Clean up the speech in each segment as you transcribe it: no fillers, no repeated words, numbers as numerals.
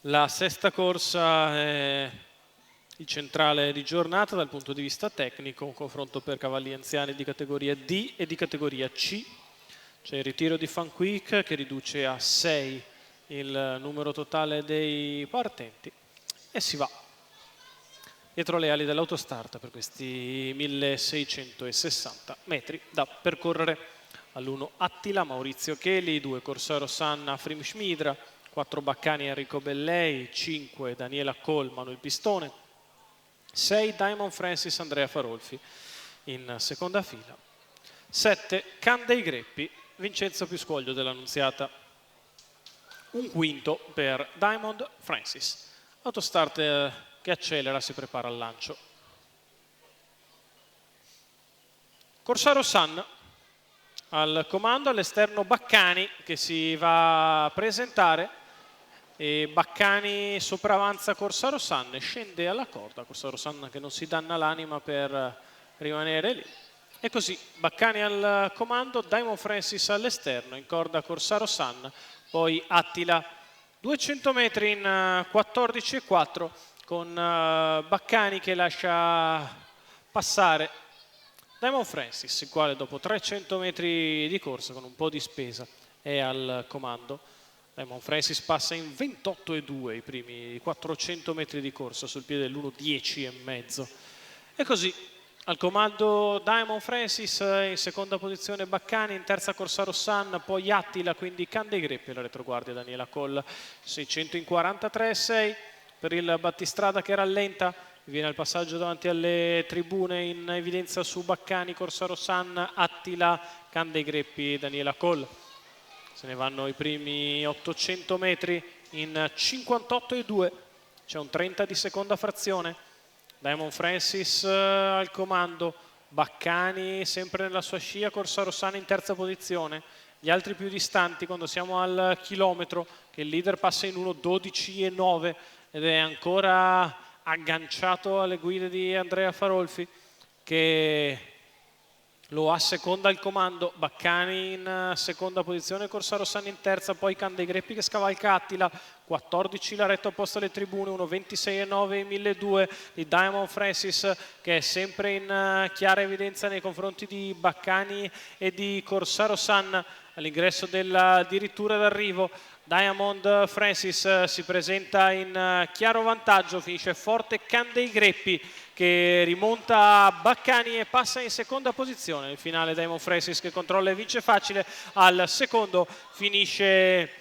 La sesta corsa è il centrale di giornata dal punto di vista tecnico, un confronto per cavalli anziani di categoria D e di categoria C. C'è il ritiro di Fun Quick che riduce a 6 il numero totale dei partenti e si va dietro le ali dell'autostart per questi 1660 metri da percorrere. All'1 Attila, Maurizio Cheli, 2 Corsaro Sanna, Frim Schmidra, 4 Baccani, Enrico Bellei, 5 Daniela Col, Manuel Pistone, 6 Diamond Francis, Andrea Farolfi in seconda fila, 7 Can dei Greppi, Vincenzo Piscoglio dell'Annunziata, un quinto per Diamond Francis. Autostart che accelera, si prepara al lancio. Corsaro San al comando, all'esterno Baccani che si va a presentare e Baccani sopravanza Corsaro San e scende alla corda. Corsaro San che non si danna l'anima per rimanere lì. E così Baccani al comando, Diamond Francis all'esterno, in corda Corsaro San, poi Attila 200 metri in 14,4 con Baccani che lascia passare Diamond Francis, il quale dopo 300 metri di corsa con un po' di spesa è al comando. Diamond Francis passa in 28,2 i primi 400 metri di corsa sul piede dell'1,10,5. E così al comando Diamond Francis, in seconda posizione Baccani, in terza Corsaro San, poi Attila, quindi Can dei Greppi alla retroguardia Daniela Coll, 600 in 43,6 per il battistrada che rallenta. Viene al passaggio davanti alle tribune, in evidenza su Baccani, Corsaro San, Attila, Can dei Greppi, Daniela Coll. Se ne vanno i primi 800 metri in 58,2, c'è un 30 di seconda frazione. Diamond Francis al comando, Baccani sempre nella sua scia, Corsaro San in terza posizione. Gli altri più distanti quando siamo al chilometro, che il leader passa in 1,12,9 ed è ancora agganciato alle guide di Andrea Farolfi che lo asseconda il comando. Baccani in seconda posizione, Corsaro San in terza, poi Can dei Greppi che scavalca Attila, 14 la retta opposta alle tribune, 1,26,9 e 1.200 di Diamond Francis che è sempre in chiara evidenza nei confronti di Baccani e di Corsaro San all'ingresso della dirittura d'arrivo. Diamond Francis si presenta in chiaro vantaggio, finisce forte Can dei Greppi che rimonta Baccani e passa in seconda posizione. Nel finale Diamond Francis che controlla e vince facile, al secondo finisce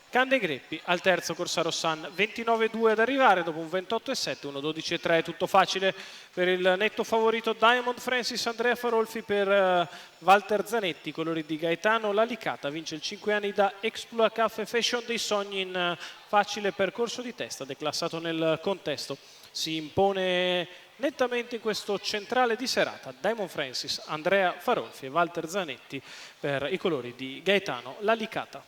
Can dei Greppi, al terzo Corsaro San, 29,2 ad arrivare dopo un 28,7, 1,12,3, tutto facile per il netto favorito Diamond Francis. Andrea Farolfi per Walter Zanetti, colori di Gaetano Lalicata, vince il 5 anni da Exploit Cafe Fashion dei Sogni in facile percorso di testa, declassato nel contesto. Si impone nettamente in questo centrale di serata Diamond Francis, Andrea Farolfi e Walter Zanetti per i colori di Gaetano Lalicata.